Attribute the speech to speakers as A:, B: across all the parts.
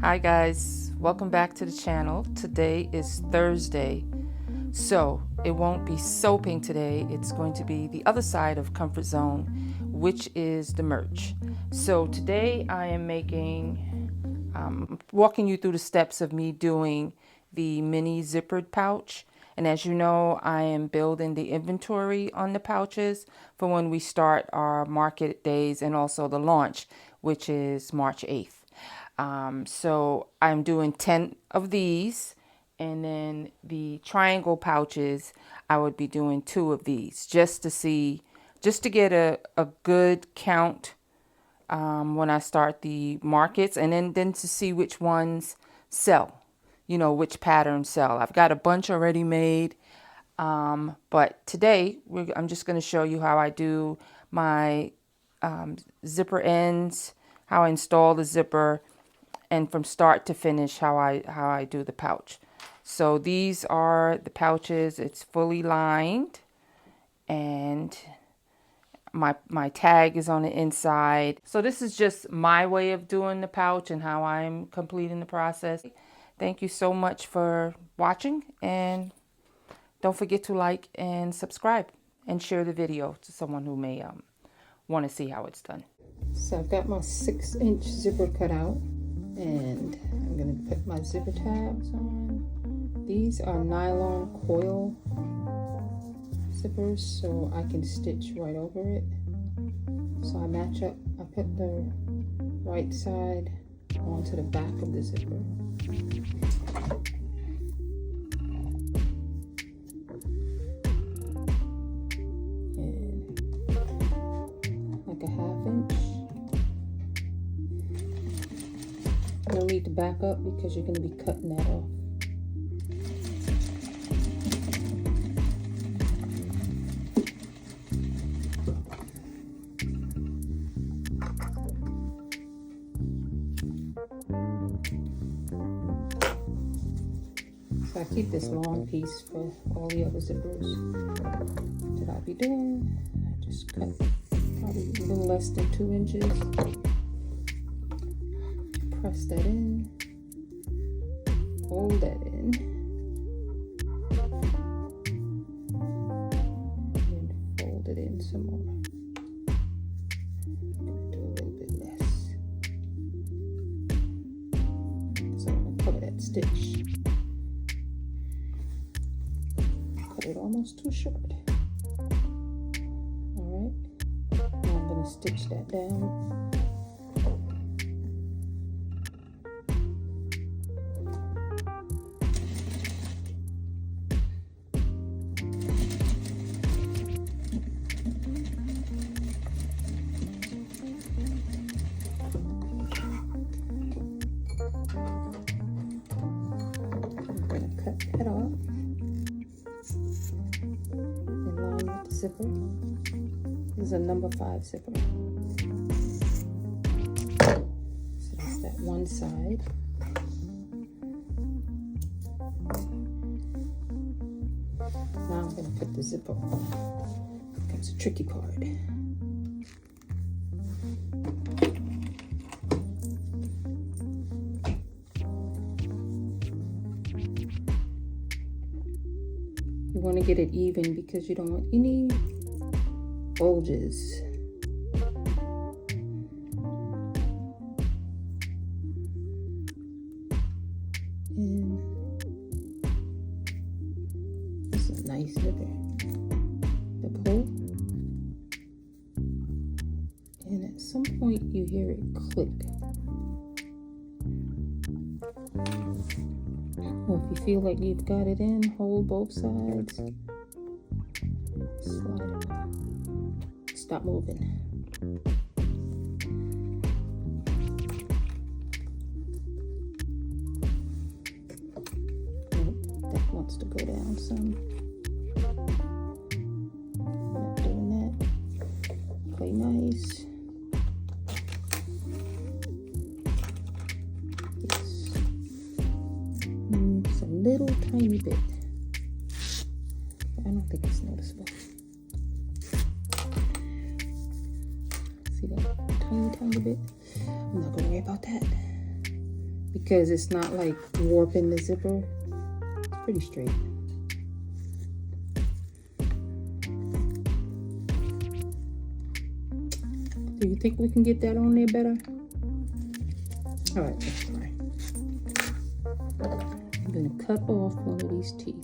A: Hi guys, welcome back to the channel. Today is Thursday, so it won't be soaping today. It's going to be the other side of comfort zone, which is the merch. So today I am walking you through the steps of me doing the mini zippered pouch. And as you know, I am building the inventory on the pouches for when we start our market days and also the launch, which is March 8th. So I'm doing 10 of these, and then the triangle pouches, I would be doing 2 of these just to get a good count when I start the markets, and then to see which ones sell, which patterns sell. I've got a bunch already made, but today I'm just going to show you how I do my zipper ends, how I install the zipper, and from start to finish how I do the pouch. So these are the pouches. It's fully lined, and my tag is on the inside. So this is just my way of doing the pouch and how I'm completing the process. Thank you so much for watching, and don't forget to like and subscribe and share the video to someone who may want to see how it's done. So I've got my 6-inch zipper cut out, and I'm going to put my zipper tabs on. These are nylon coil zippers, so I can stitch right over it. So I match up, I put the right side onto the back of the zipper. And like a 1/2 inch. You'll need to back up because you're going to be cutting that off. So I keep this long piece for all the other zippers that I'll be doing. I just cut probably a little less than 2 inches. Press that in, hold that in, and fold it in some more. Do a little bit less. So I'm going to cover that stitch. Cut it almost too short. Alright, now I'm going to stitch that down. Cut that off in line with the zipper. This is a number 5 zipper. So that's that one side. Now I'm going to put the zipper on. Here comes the tricky part. You want to get it even because you don't want any bulges. And this is a nice zipper. The pull. And at some point you hear it click. Well, if you feel like you've got it in, hold both sides. Slide it. Stop moving. Nope, that wants to go down some. Not doing that. Play nice. Little tiny bit. I don't think it's noticeable. See that tiny bit? I'm not gonna worry about that because it's not like warping the zipper. It's pretty straight. Do you think we can get that on there better? All right, let's try. I'm gonna cut off one of these teeth.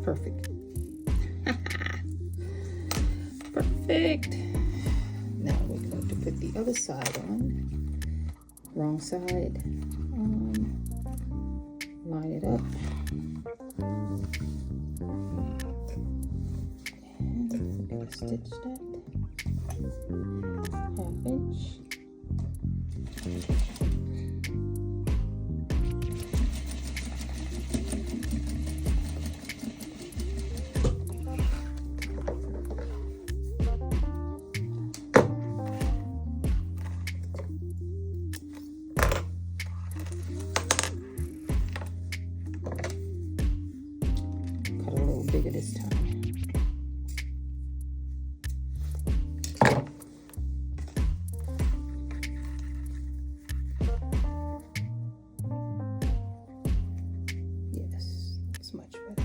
A: Perfect. Perfect. Now we're going to put the other side on. Wrong side on. Line it up. And we're going to stitch that. 1/2 inch. Bigger this time. Yes, that's much better.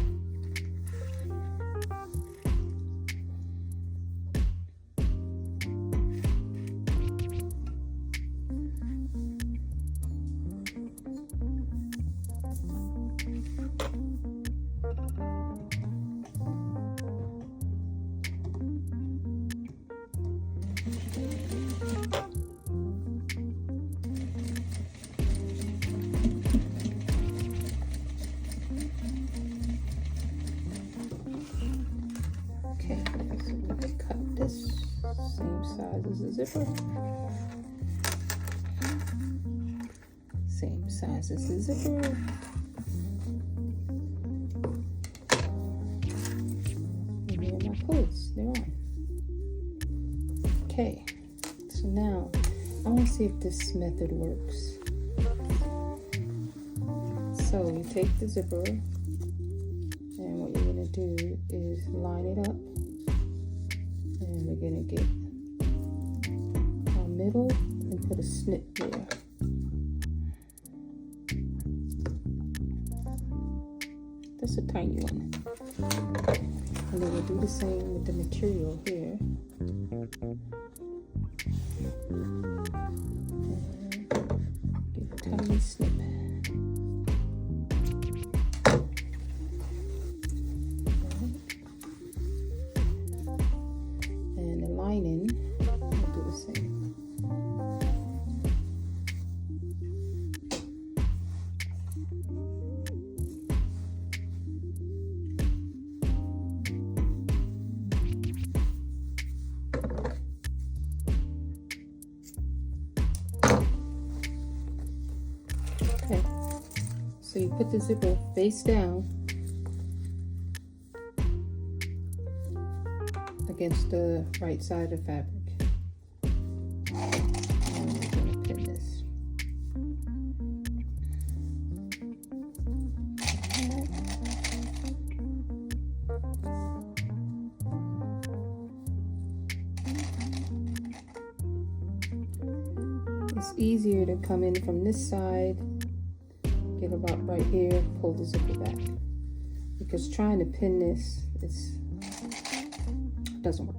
A: Same size as the zipper. Same size as the zipper. And there are my coats. They're on. Okay. So now I want to see if this method works. So you take the zipper, and what you're going to do is line it up. And we're going to get our middle and put a snip there. That's a tiny one. And then we'll do the same with the material here. And give a tiny snip. Lining, we'll do the same. Okay, so you put the zipper face down against the right side of the fabric. And we're going to pin this. It's easier to come in from this side, get about right here, pull the zipper back. Because trying to pin this, doesn't work.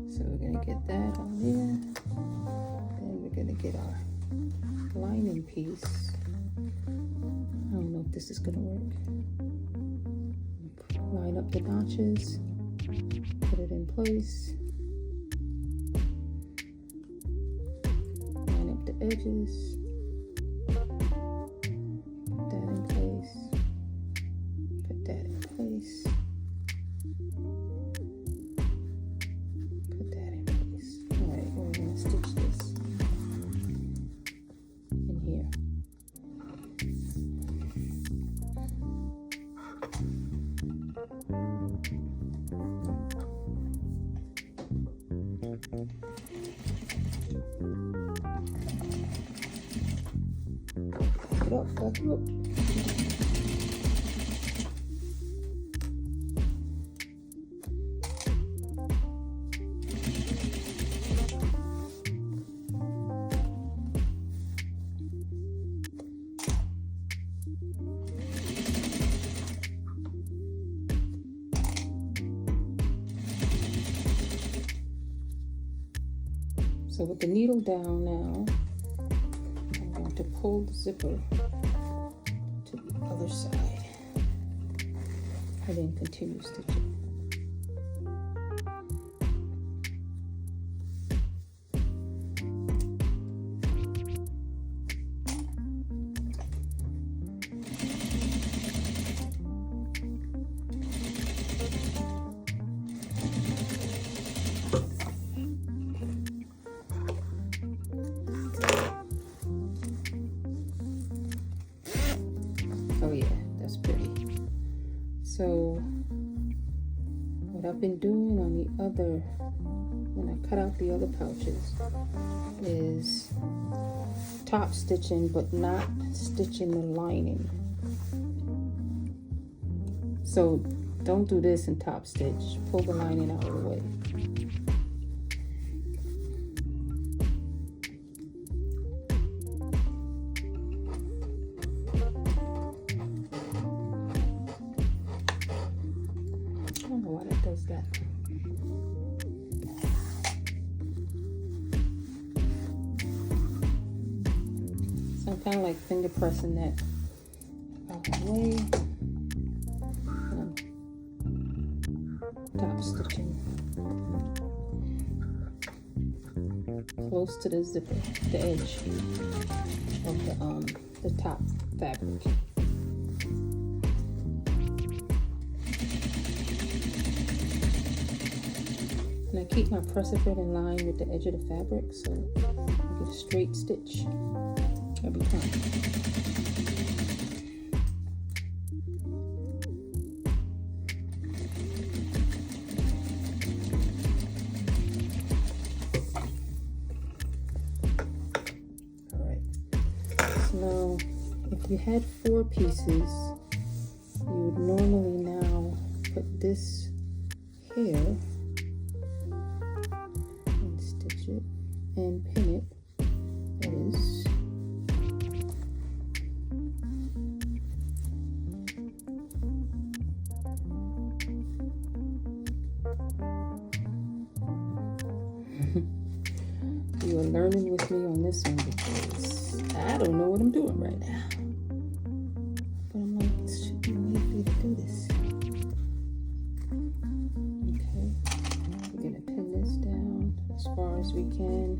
A: So we're going to get that on there. And we're going to get our lining piece. I don't know if this is going to work. Line up the notches. Put it in place. Line up the edges. up, back up. So with the needle down now, I'm going to pull the zipper to the other side and then continue stitching. Oh yeah, that's pretty. So what I've been doing on the other, when I cut out the other pouches, is top stitching but not stitching the lining. So don't do this in top stitch. Pull the lining out of the way. I don't know why that does that. So I'm kind of like finger pressing that out the way. Top stitching close to the zipper, the edge of the top fabric. And I keep my presser thread in line with the edge of the fabric, so I get a straight stitch every time. Now, if you had 4 pieces, you would normally now put this here and stitch it and pin it. That is. You are learning with me on this one because I don't know what I'm doing right now. But I'm like, it should be a way for you to do this. Okay. We're going to pin this down as far as we can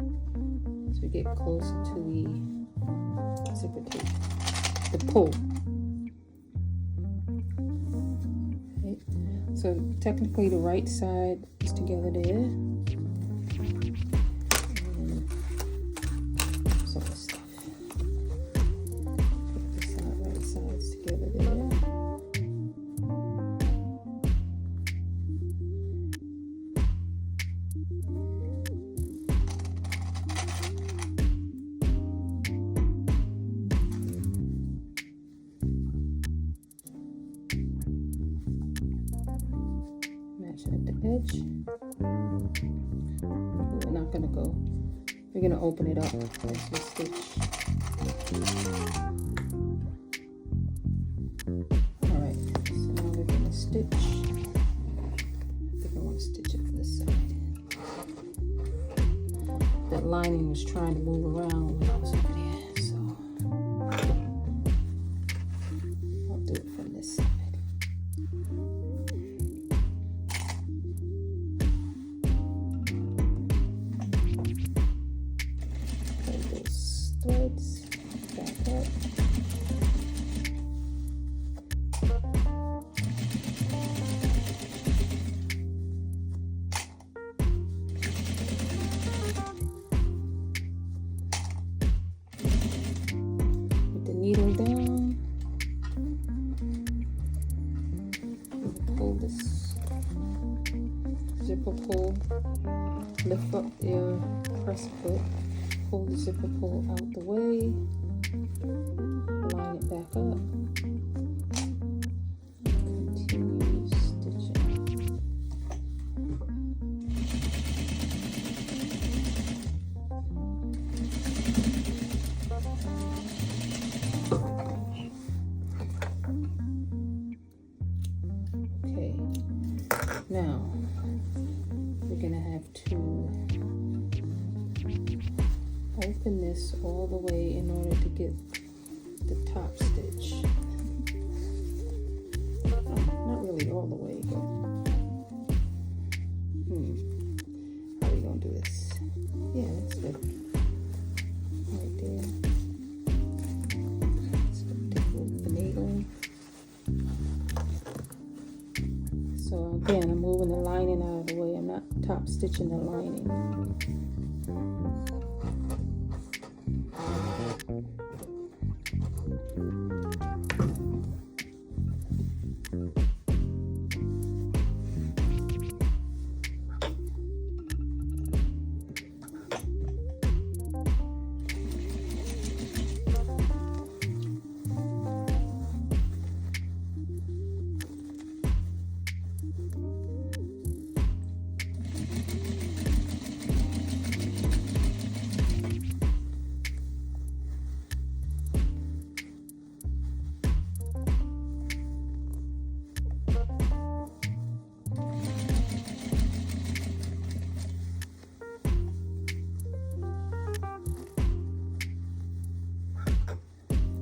A: as we get closer to the zipper tape, the pull. Okay. So technically the right side is together there. At the edge. We're not going to go. We're going to open it up as we stitch. Alright, so now we're going to stitch. I think I want to stitch it from this side. That lining was trying to move around when I was over there, so I'll do it from this side. Threads back up. Put the needle down. Pull this zipper pull. Lift up your press foot. Pull the zipper pull out the way, line back up. Continue stitching. Okay, now we're gonna have to open this all the way in order to get the top stitch. Not really all the way, but how are we gonna do this? Yeah, that's good. Right there. Let's take the finagle. So again, I'm moving the lining out of the way. I'm not top stitching the lining.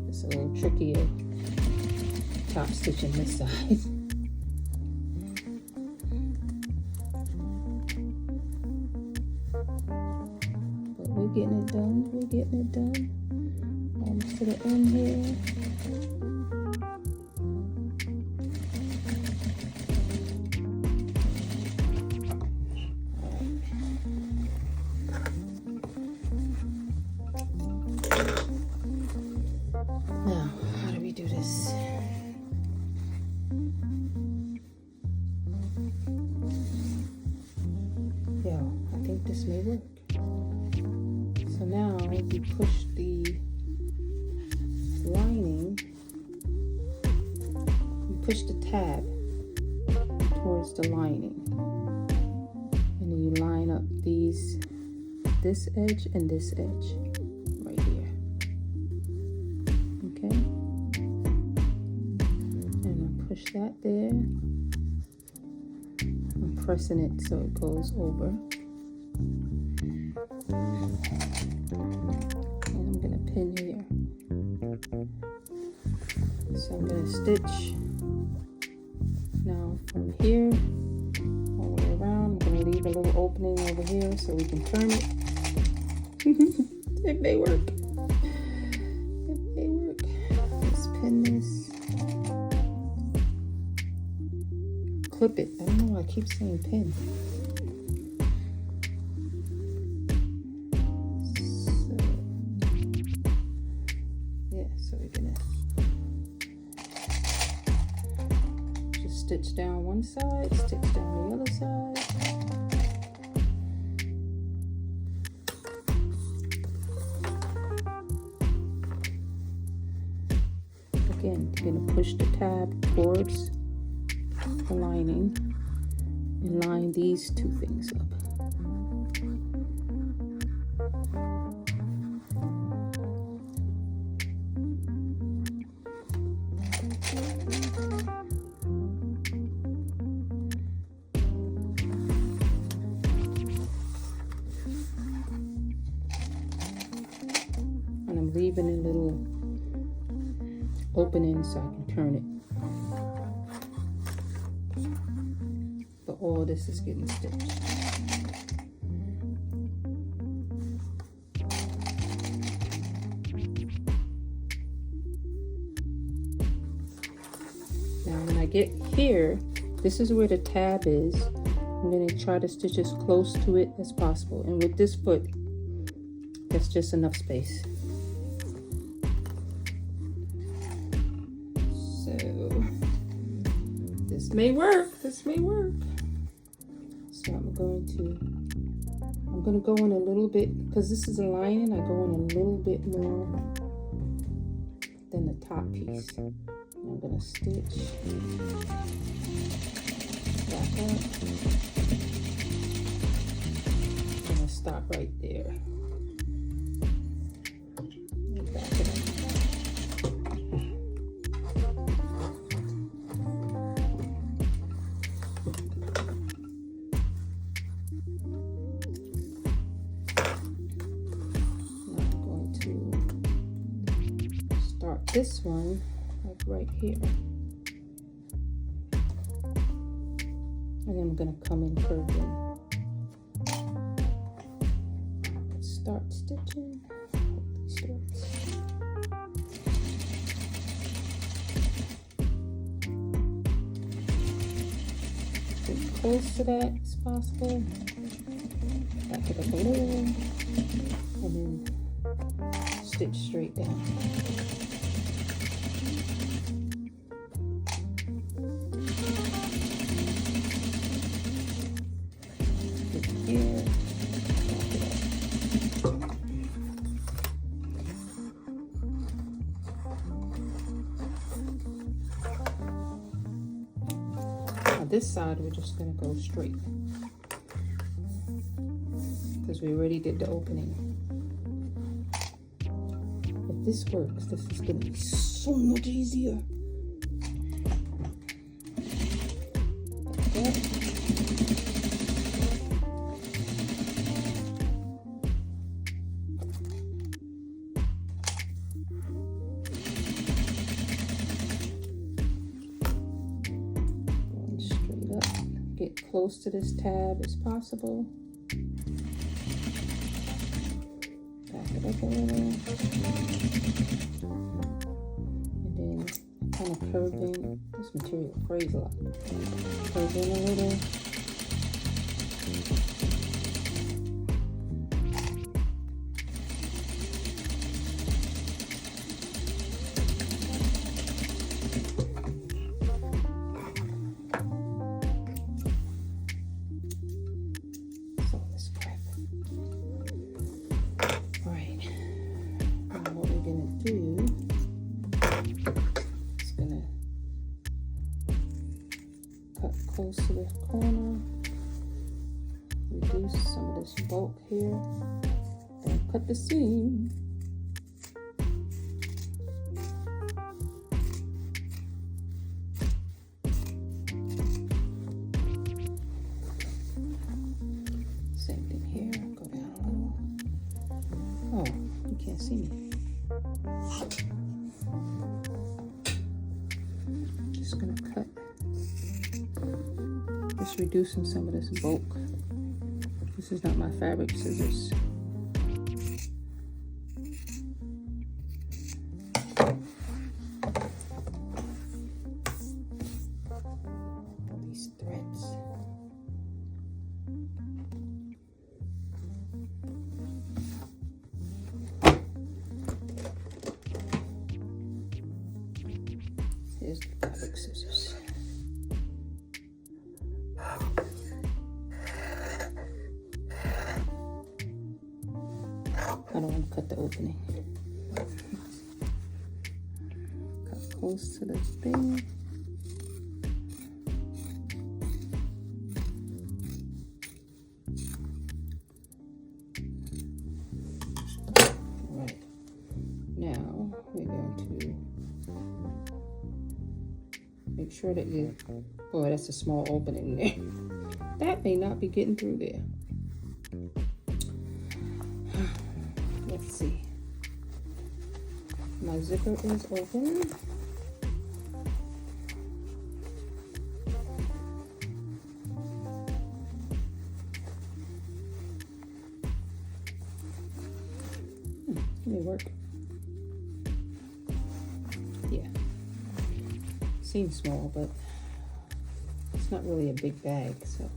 A: It's a little trickier top stitching this side. But we're getting it done. We're getting it done. Almost to the end here. Now, how do we do this? Yo, I think this may work. So now we push the lining, we push the tab towards the lining. And then you line up this edge and this edge. Push that there. I'm pressing it so it goes over. And I'm going to pin here. So I'm going to stitch. Now from here all the way around, I'm going to leave a little opening over here so we can turn it. It may work. It may work. Let's pin this. Clip it. I don't know why I keep saying pin. So, yeah, so we're gonna just stitch down one side, stitch down the other side. Again, you're gonna push the tab towards the lining and line these two things up. And I'm leaving a little opening so I can turn it. But all this is getting stitched. Now when I get here, this is where the tab is. I'm going to try to stitch as close to it as possible. And with this foot, that's just enough space. So this may work. This may work. So I'm going to go in a little bit, because this is a lining, I go in a little bit more than the top piece. I'm gonna stitch back up. I'm gonna stop right there. Back it up. This one, like right here, and then I'm gonna come in curving. Let's start stitching. Get close to that as possible. Back it up a little, and then stitch straight down. This side we're just going to go straight because we already did the opening. If this works, this is going to be so much easier. Like that. Get close to this tab as possible. Back it up a little. And then kind of curve in. This material frays a lot. Curve in a little. Close to the corner, reduce some of this bulk here, and cut the seam. Same thing here, go down a little. Oh, you can't see me. Just gonna cut. Just reducing some of this bulk. This is not my fabric scissors. All these threads. Here's the fabric scissors. I don't want to cut the opening. Cut close to this thing. Right. Now we're going to make sure that you, boy, that's a small opening there. That may not be getting through there. Let's see. My zipper is open. It may work. Yeah. Seems small, but it's not really a big bag, so.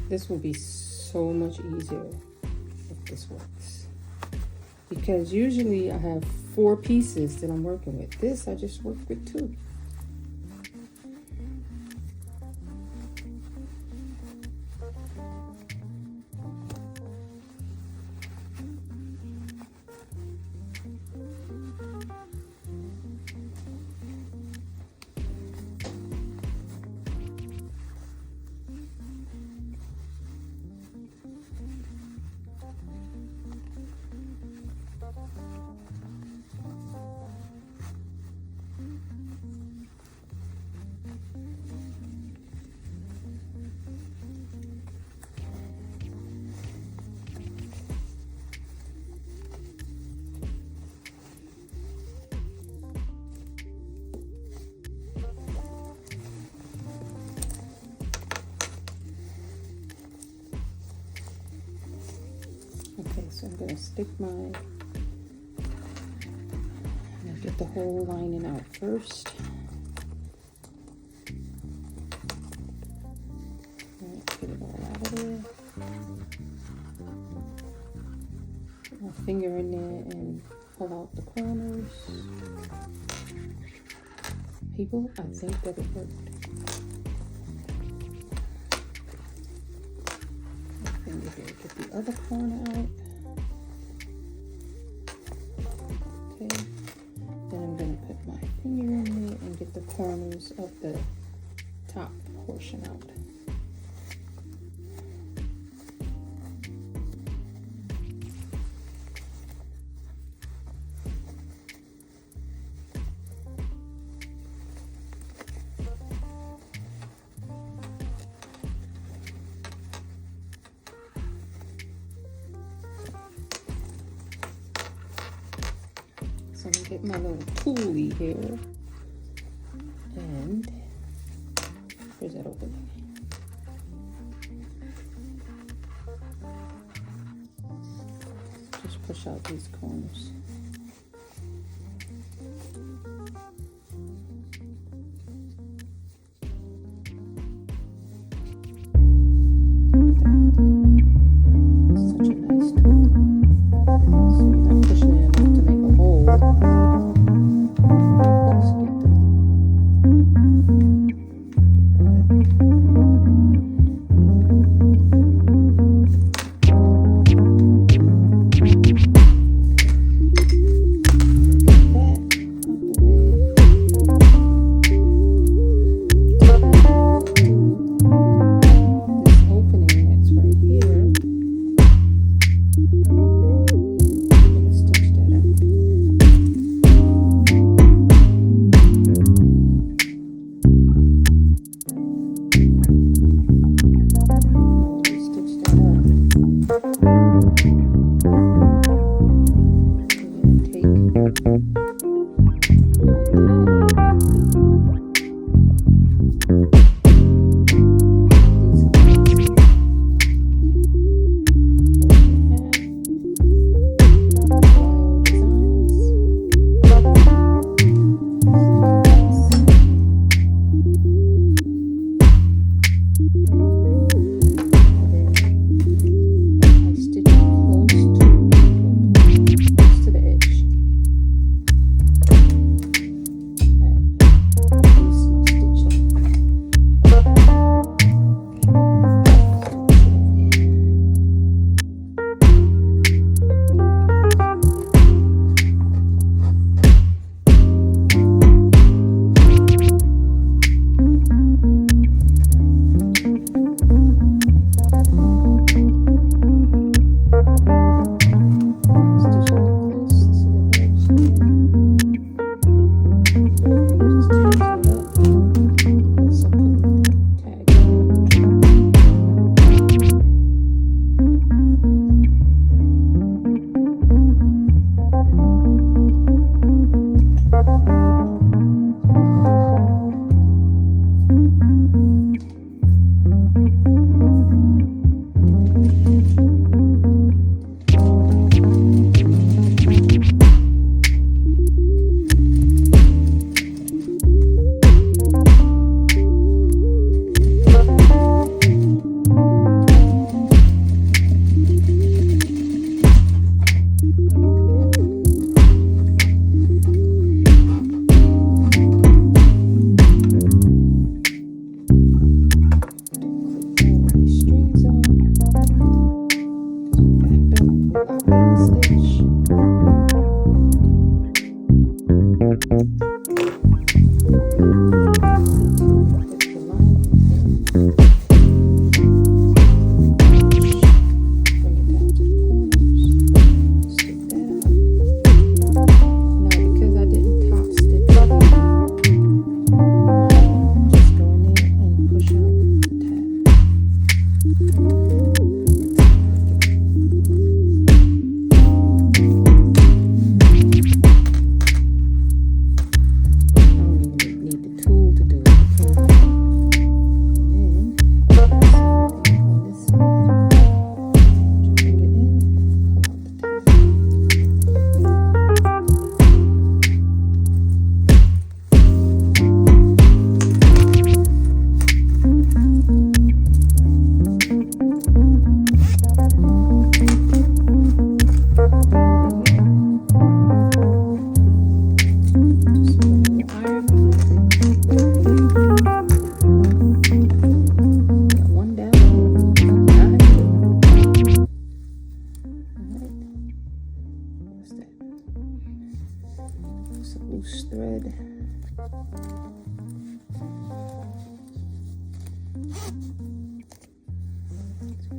A: This will be so much easier if this works. Because usually I have 4 pieces that I'm working with. This, I just work with 2.
B: so I'm going to stick I'm going to get the whole lining out first. Alright, get it all out of there. Put my finger in there and pull out the corners. People, I think that it worked. My finger here, get the other corner out. Okay. Then I'm going to put my finger in there and get the corners of the top portion out. So I'm going to get my little toolie here and where's that opening? Just push out these corners. Such a nice tool. So you're not pushing it enough to make a hole. Just get the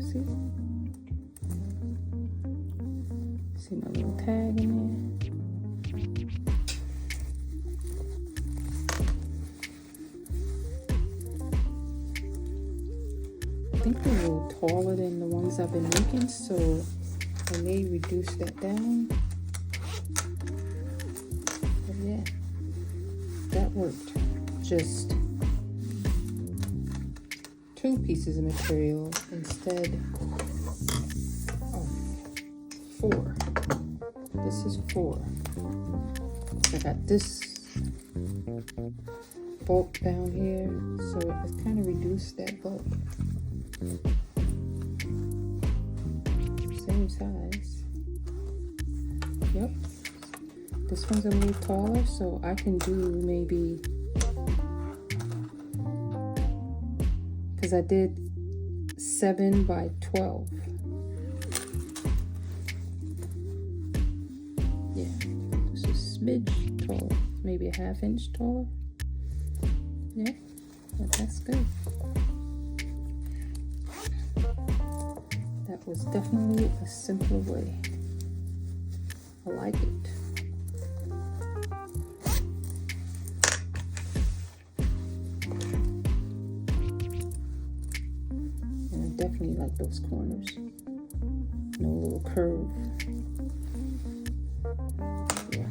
B: See? See my little tag in there? I think they're a little taller than the ones I've been making, so I may reduce that down. But yeah, that worked. Just 2 pieces of material instead of 4. This is 4. I got this bulk down here, so it kind of reduced that bulk. Same size. Yep. This one's a little taller, so I can do maybe, because I did 7 by 12. Yeah, just a smidge taller, maybe a 1/2 inch taller. Yeah, but that's good. That was definitely a simpler way. I like it. And I definitely like those corners. No little curve. Yeah.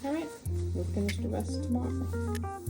B: All right, we'll finish the rest tomorrow.